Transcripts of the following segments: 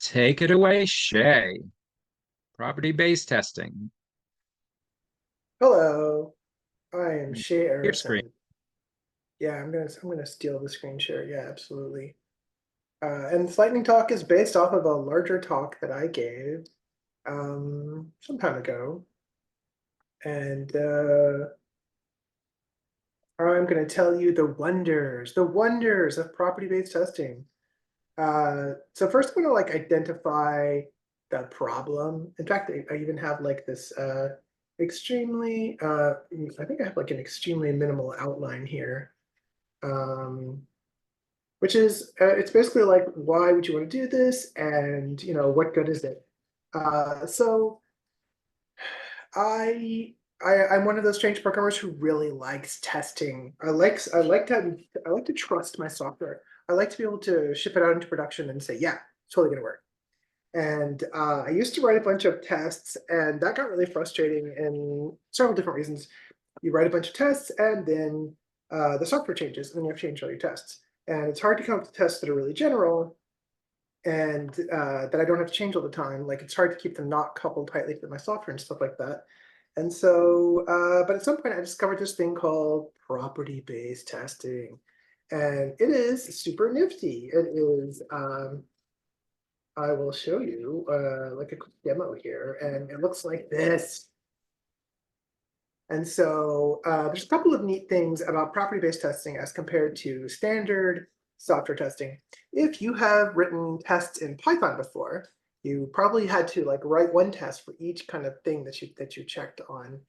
Take it away, Shae. Property-based testing. Hello, I am Your screen. Shae. Yeah, I'm gonna steal the screen share. Yeah, absolutely. And this lightning talk is based off of a larger talk that I gave some time ago, and I'm gonna tell you the wonders of property-based testing. So first, I'm gonna like identify the problem. In fact, I even have like this extremely I think I have like an extremely minimal outline here. um, which is it's basically like why would you want to do this, and what good is it? So I, I'm one of those strange programmers who really likes testing. I like to trust my software. I like to be able to ship it out into production and say, yeah, it's totally gonna work. And I used to write a bunch of tests, and that got really frustrating in several different reasons. You write a bunch of tests, and then the software changes, and then you have to change all your tests. And it's hard to come up with tests that are really general and that I don't have to change all the time. Like it's hard to keep them not coupled tightly to my software and stuff like that. And so, but at some point I discovered this thing called property-based testing. And it is super nifty. It is, I will show you like a quick demo here, and it looks like this. And so there's a couple of neat things about property-based testing as compared to standard software testing. If you have written tests in Python before, you probably had to like write one test for each kind of thing that you checked on.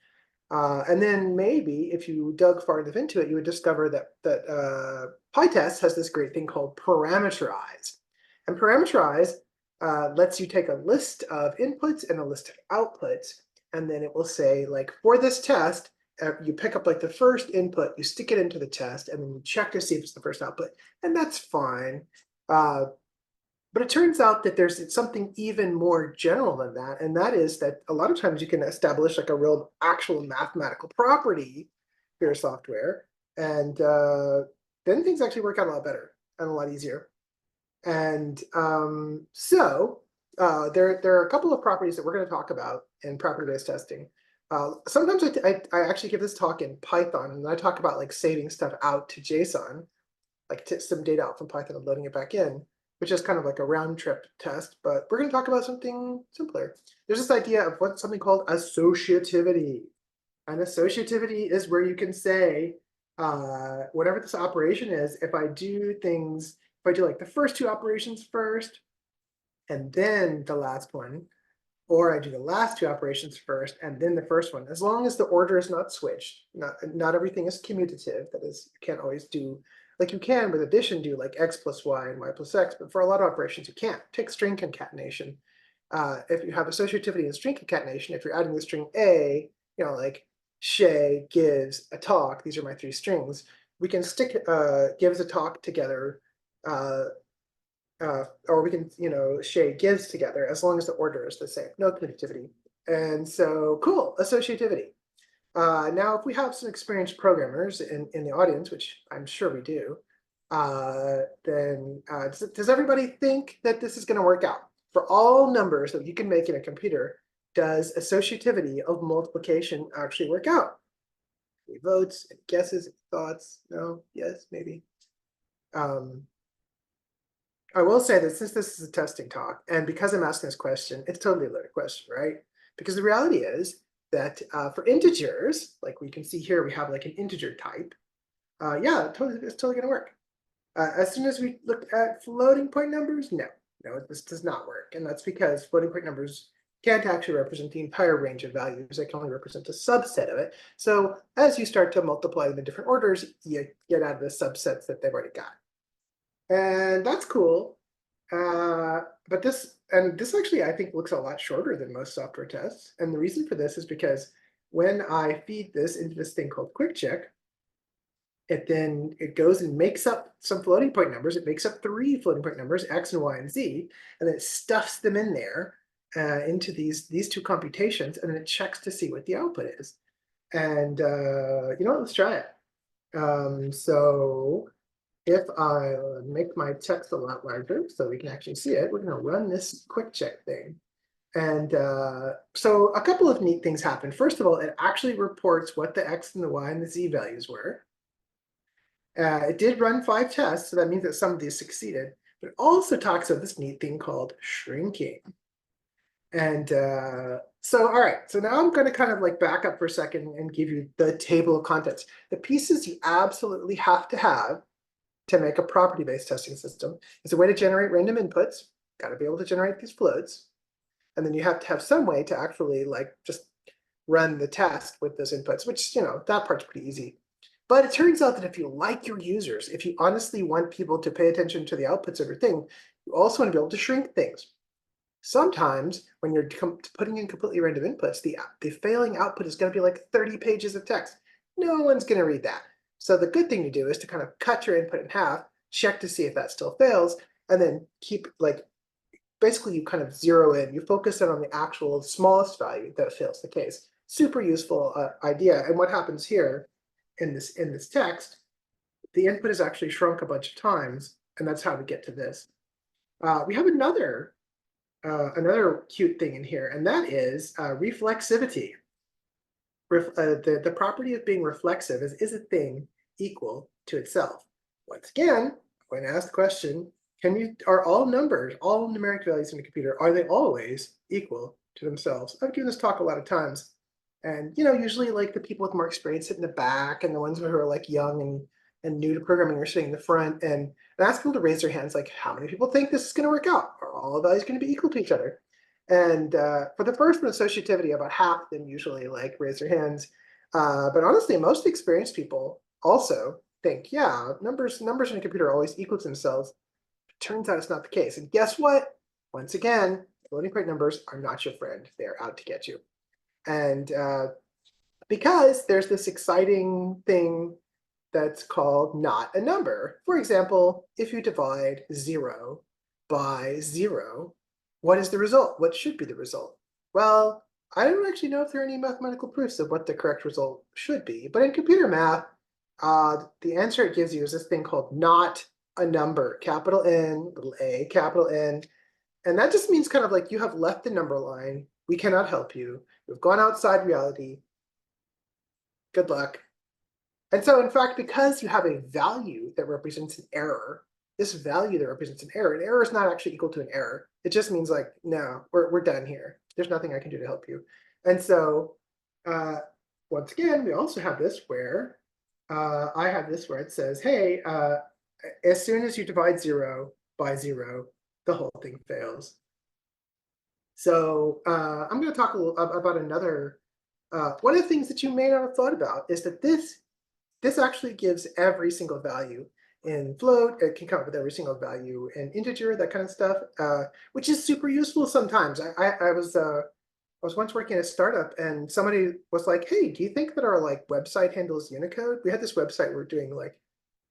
And then maybe if you dug far enough into it, you would discover that PyTest has this great thing called parameterize. And parameterize lets you take a list of inputs and a list of outputs, and then it will say, like, for this test, you pick up like the first input, you stick it into the test, and then you check to see if it's the first output, and that's fine. Uh, but it turns out that there's something even more general than that, and that is that a lot of times you can establish like a real actual mathematical property for your software, and then things actually work out a lot better and a lot easier. And there are a couple of properties that we're going to talk about in property-based testing. Sometimes I actually give this talk in Python, and I talk about like saving stuff out to JSON, like some data out from Python and loading it back in, which is kind of like a round trip test. But we're going to talk about something simpler. There's this idea of what's something called associativity. And associativity is where you can say, whatever this operation is, if I do like the first two operations first, and then the last one, or I do the last two operations first and then the first one, as long as the order is not switched, not everything is commutative. That is, you can't always do, like you can with addition, do like x plus y and y plus x, but for a lot of operations you can't. Take string concatenation. If you have associativity in string concatenation, if you're adding the string a, like Shae gives a talk, these are my three strings, we can stick gives a talk together, or we can, Shae gives together, as long as the order is the same, no commutativity. And so, cool, associativity. Now, if we have some experienced programmers in the audience, which I'm sure we do, then does everybody think that this is going to work out? For all numbers that you can make in a computer, does associativity of multiplication actually work out? Any votes, any guesses, any thoughts? No? Yes? Maybe? I will say that since this is a testing talk, and because I'm asking this question, it's totally a loaded question, right? Because the reality is that for integers, like we can see here, we have like an integer type. Yeah, it's totally going to work. As soon as we look at floating point numbers, no, this does not work. And that's because floating point numbers can't actually represent the entire range of values. They can only represent a subset of it. So as you start to multiply them in different orders, you get out of the subsets that they've already got. And that's cool. But this actually, I think, looks a lot shorter than most software tests. And the reason for this is because when I feed this into this thing called quick check, it goes and makes up some floating point numbers. It makes up three floating point numbers, x and y and z, and then it stuffs them in there into these two computations, and then it checks to see what the output is. And you know what? Let's try it. So if I make my text a lot larger so we can actually see it, we're going to run this quick check thing. And so a couple of neat things happen. First of all, it actually reports what the X and the Y and the Z values were. It did run 5 tests, so that means that some of these succeeded. But it also talks about this neat thing called shrinking. And so, all right, so now I'm going to kind of like back up for a second and give you the table of contents. The pieces you absolutely have to make a property-based testing system is a way to generate random inputs. Got to be able to generate these floats. And then you have to have some way to actually like just run the test with those inputs, which, that part's pretty easy. But it turns out that if you like your users, if you honestly want people to pay attention to the outputs of your thing, you also want to be able to shrink things. Sometimes when you're putting in completely random inputs, the failing output is going to be like 30 pages of text. No one's going to read that. So the good thing to do is to kind of cut your input in half, check to see if that still fails, and then keep like, basically you kind of zero in, you focus in on the actual smallest value that fails the case. Super useful idea. And what happens here in this text, the input is actually shrunk a bunch of times, and that's how we get to this. We have another cute thing in here, and that is reflexivity. The property of being reflexive is a thing equal to itself. Once again, I'm going to ask the question, are all numbers, all numeric values in a computer, are they always equal to themselves? I've given this talk a lot of times. And usually like the people with more experience sit in the back, and the ones who are like young and new to programming are sitting in the front, and ask people to raise their hands like, how many people think this is going to work out? Are all values going to be equal to each other? And for the first one, associativity, about half of them usually like raise their hands. But honestly, most experienced people also think, yeah, numbers in a computer are always equal to themselves. Turns out it's not the case. And guess what? Once again, floating point numbers are not your friend. They're out to get you. And because there's this exciting thing that's called not a number. For example, if you divide 0 by 0, what is the result? What should be the result? Well, I don't actually know if there are any mathematical proofs of what the correct result should be, but in computer math, the answer it gives you is this thing called not a number, capital N, little a, capital N. And that just means kind of like you have left the number line. We cannot help you. You've gone outside reality. Good luck. And so, in fact, because you have a value that represents an error, this value that represents an error is not actually equal to an error. It just means like, no, we're done here. There's nothing I can do to help you. And so, once again, we also have this where I have this where it says, hey, as soon as you divide 0 by 0, the whole thing fails. So I'm going to talk a little about another. One of the things that you may not have thought about is that this actually gives every single value in float. It can come up with every single value in integer, that kind of stuff, which is super useful sometimes. I was once working at a startup, and somebody was like, hey, do you think that our like website handles Unicode? We had this website, we're doing like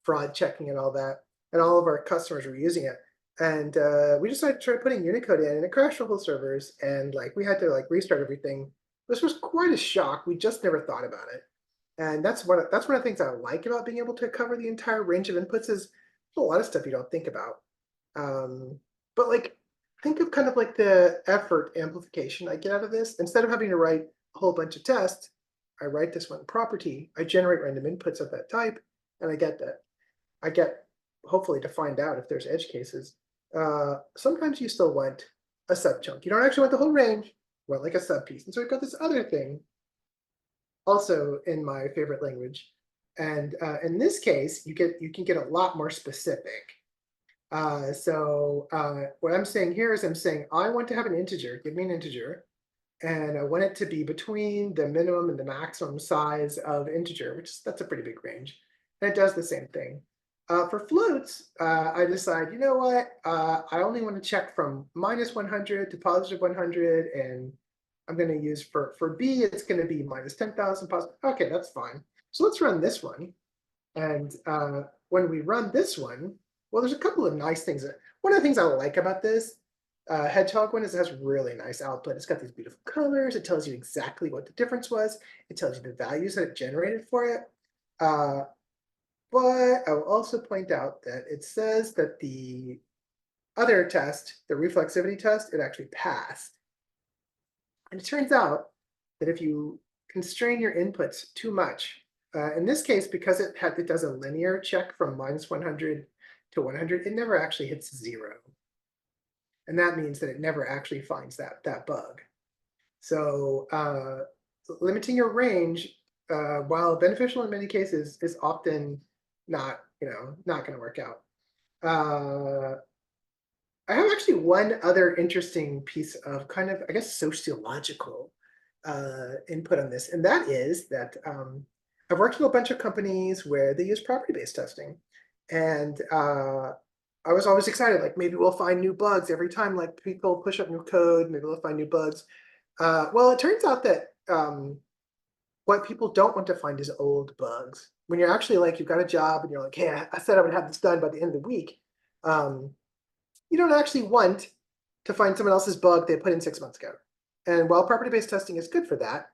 fraud checking and all that, and all of our customers were using it. And we decided to try putting Unicode in, and it crashed the whole servers, and like we had to like restart everything. This was quite a shock. We just never thought about it. And that's one of the things I like about being able to cover the entire range of inputs is a lot of stuff you don't think about. But like, think of kind of like the effort amplification I get out of this. Instead of having to write a whole bunch of tests, I write this one property, I generate random inputs of that type, and I get hopefully to find out if there's edge cases. Sometimes you still want a subchunk. You don't actually want the whole range, you want like a subpiece. And so we've got this other thing also in my favorite language. And in this case, you can get a lot more specific. So what I'm saying here is I'm saying I want to have an integer, give me an integer, and I want it to be between the minimum and the maximum size of integer, that's a pretty big range. And it does the same thing. For floats, I decide, you know what, I only want to check from -100 to +100, and I'm going to use for B, it's going to be -10,000 positive. Okay, that's fine. So let's run this one. And when we run this one, well, there's a couple of nice things. One of the things I like about this Hedgehog one is it has really nice output. It's got these beautiful colors. It tells you exactly what the difference was. It tells you the values that it generated for it. But I will also point out that it says that the other test, the reflexivity test, it actually passed. And it turns out that if you constrain your inputs too much, in this case, because it does a linear check from -100 to 100, it never actually hits zero. And that means that it never actually finds that bug. So limiting your range, while beneficial in many cases, is often not going to work out. I have actually one other interesting piece of kind of, I guess, sociological input on this, and that is that I've worked with a bunch of companies where they use property-based testing, and I was always excited, like maybe we'll find new bugs every time, like people push up new code, maybe we'll find new bugs. Well, it turns out that what people don't want to find is old bugs. When you're actually like you've got a job and you're like, hey, I said I would have this done by the end of the week. Um, you don't actually want to find someone else's bug they put in 6 months ago. And while property-based testing is good for that,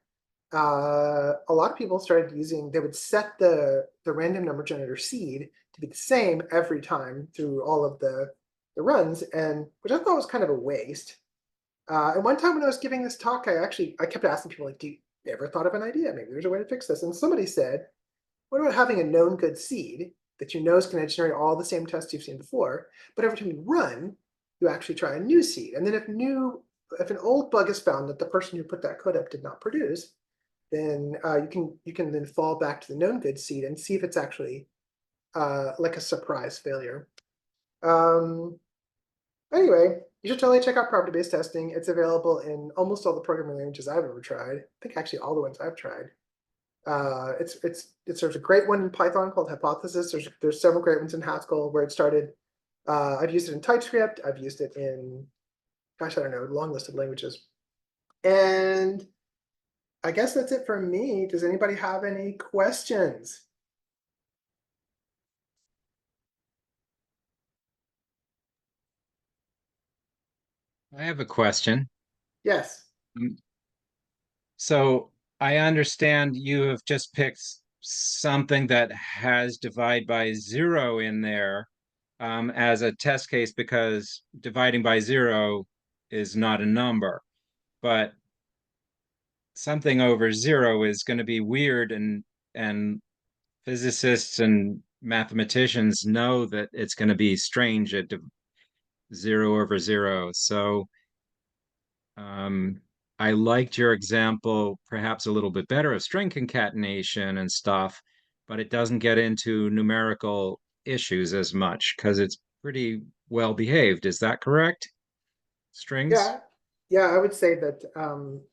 a lot of people started using, they would set the random number generator seed to be the same every time through all of the runs, and which I thought was kind of a waste. And one time when I was giving this talk, I kept asking people like, "Do you ever thought of an idea? Maybe there's a way to fix this." And somebody said, "What about having a known good seed that you know is going to generate all the same tests you've seen before, but every time you run, you actually try a new seed, and then if an old bug is found that the person who put that code up did not produce, then you can then fall back to the known good seed and see if it's actually like a surprise failure." Um, Anyway, you should totally check out property-based testing. It's available in almost all the programming languages I've ever tried. I think actually all the ones I've tried. There's a great one in Python called Hypothesis. There's several great ones in Haskell where it started. I've used it in TypeScript. I've used it in, gosh, I don't know, long list of languages. And I guess that's it for me. Does anybody have any questions? I have a question. Yes. Mm, So I understand you have just picked something that has divide by zero in there as a test case because dividing by zero is not a number, but something over zero is going to be weird, and physicists and mathematicians know that it's going to be strange at zero over zero. So Um, I liked your example perhaps a little bit better of string concatenation and stuff, but it doesn't get into numerical issues as much because it's pretty well behaved. Is that correct? Strings? Yeah. Yeah, I would say that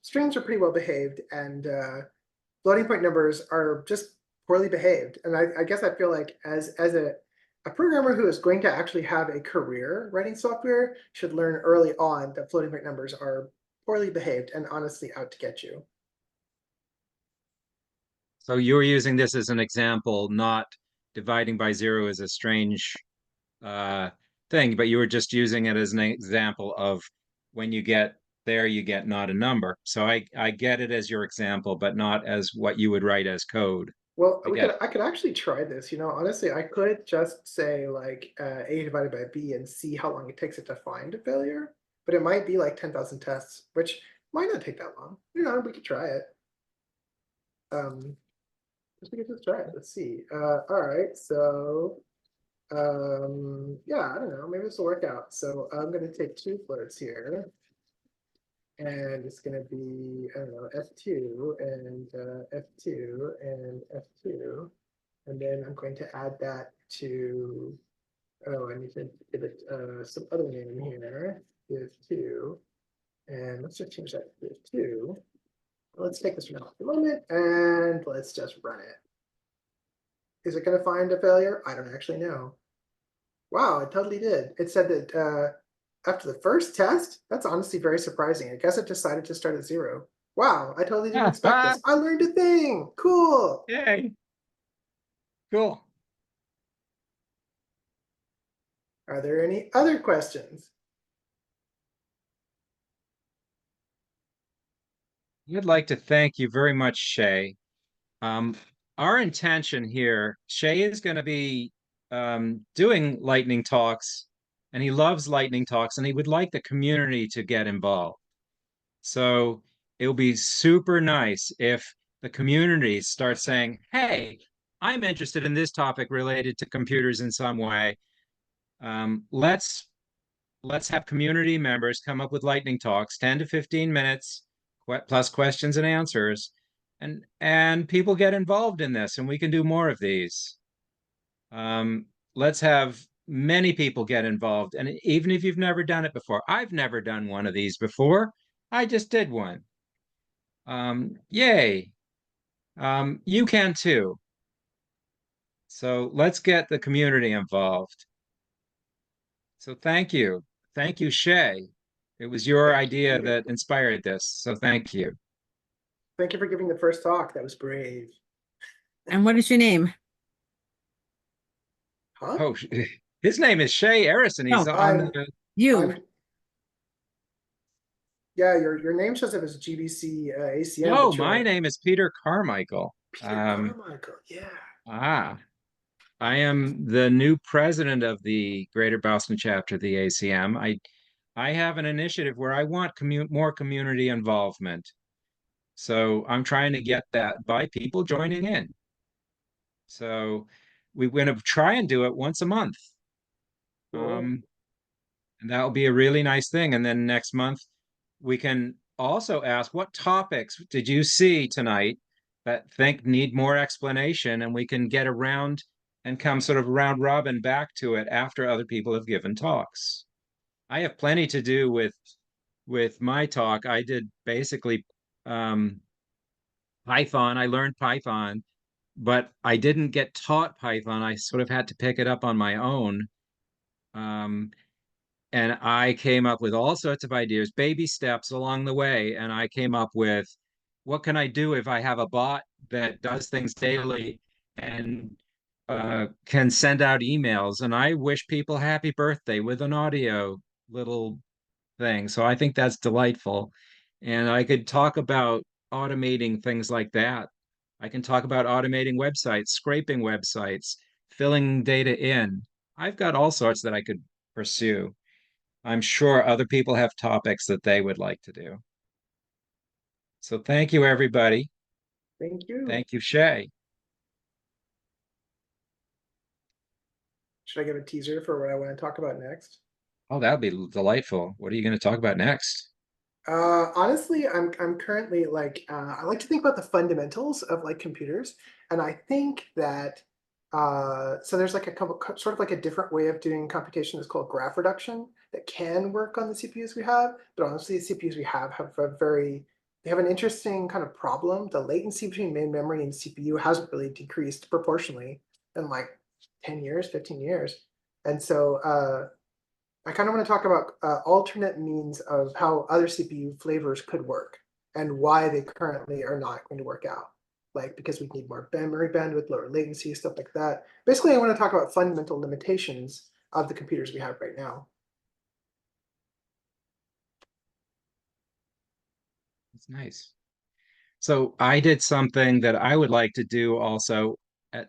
strings are pretty well behaved, and floating point numbers are just poorly behaved. And I guess I feel like as a programmer who is going to actually have a career writing software should learn early on that floating point numbers are poorly behaved and honestly out to get you. So you're using this as an example, not dividing by zero is a strange uh, thing, but you were just using it as an example of when you get there, you get not a number. So I get it as your example, but not as what you would write as code Well, to get. I could actually try this. Honestly, I could just say like A divided by B and see how long it takes it to find a failure, but it might be like 10,000 tests, which might not take that long. We could try it. Um, we could just try it. Let's see. All right, so yeah, I don't know, maybe this will work out. So I'm going to take two floats here, and it's going to be, I don't know, F2 and F2 and F2. And then I'm going to add that to, oh, I need to give it some other name here, F2. And let's just change that to F2. Let's take this one off for a moment and let's just run it. Is it going to find a failure? I don't actually know. Wow, it totally did. It said that after the first test, that's honestly very surprising. I guess it decided to start at zero. Wow, I totally didn't expect this. I learned a thing. Cool. Yay, cool. Are there any other questions? I'd like to thank you very much, Shay. Um, our intention here, Shae is going to be doing lightning talks, and he loves lightning talks, and he would like the community to get involved. So it'll be super nice if the community starts saying, "Hey, I'm interested in this topic related to computers in some way. Um, let's let's have community members come up with lightning talks, 10 to 15 minutes, plus questions and answers, and people get involved in this, and we can do more of these. Um, let's have many people get involved, and even if you've never done it before, I've never done one of these before. I just did one. Yay! You can too. So let's get the community involved. So thank you, Shae. It was your Thank idea you. that inspired this. So thank you. Thank you for giving the first talk. That was brave. And what is your name? Huh? Oh, his name is Shae Arison. He's Oh, on I'm the. you. I'm yeah, your name shows up as GBC ACM, Oh, but my you're name is Peter Carmichael. Peter Um, Carmichael. Yeah. ah, I am the new president of the Greater Boston chapter of the ACM. I have an initiative where I want more community involvement. So I'm trying to get that by people joining in. So we're going to try and do it once a month. Cool. Um, and that will be a really nice thing. And then next month, we can also ask what topics did you see tonight that think need more explanation? And we can get around and come sort of round robin back to it after other people have given talks. I have plenty to do with my talk. I did basically um, Python. I learned Python, but I didn't get taught Python. I sort of had to pick it up on my own. Um, and I came up with all sorts of ideas, baby steps along the way. And I came up with what can I do if I have a bot that does things daily and can send out emails? And I wish people happy birthday with an audio little thing. So I think that's delightful. And I could talk about automating things like that. I can talk about automating websites, scraping websites, filling data in. I've got all sorts that I could pursue. I'm sure other people have topics that they would like to do. So thank you, everybody. Thank you. Thank you, Shae. Should I give a teaser for what I want to talk about next? Oh, that'll be delightful. What are you going to talk about next? Honestly, I'm currently like I like to think about the fundamentals of like computers, and I think that so there's like a couple sort of like a different way of doing computation that's called graph reduction that can work on the CPUs we have, but honestly, the CPUs we have a very they have an interesting kind of problem. The latency between main memory and CPU hasn't really decreased proportionally in like 10 years, 15 years, and so I kind of want to talk about alternate means of how other CPU flavors could work and why they currently are not going to work out. Like because we need more memory bandwidth, lower latency, stuff like that. Basically, I want to talk about fundamental limitations of the computers we have right now. That's nice. So I did something that I would like to do also.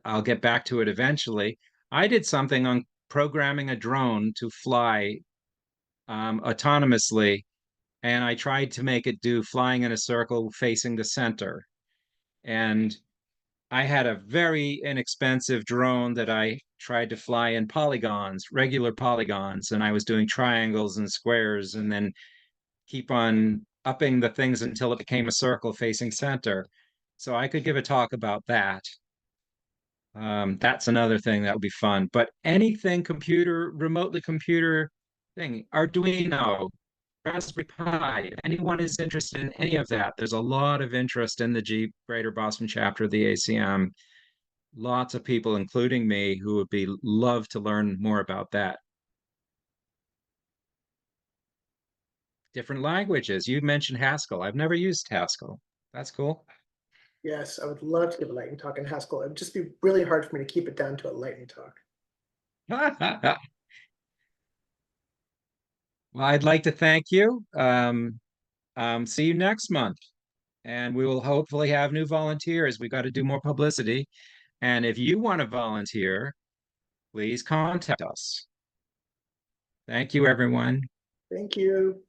I'll get back to it eventually. I did something on programming a drone to fly autonomously, and I tried to make it do flying in a circle facing the center. And I had a very inexpensive drone that I tried to fly in polygons, regular polygons, and I was doing triangles and squares, and then keep on upping the things until it became a circle facing center. So I could give a talk about that. That's another thing that would be fun. But anything computer, remotely computer thing, Arduino, Raspberry Pi, if anyone is interested in any of that, there's a lot of interest in the Greater Boston chapter of the ACM. Lots of people, including me, who would be love to learn more about that. Different languages. You mentioned Haskell. I've never used Haskell. That's cool. Yes, I would love to give a lightning talk in Haskell. It would just be really hard for me to keep it down to a lightning talk. Well, I'd like to thank you. See you next month. and we will hopefully have new volunteers. We got to do more publicity. And if you want to volunteer, please contact us. Thank you, everyone. Thank you.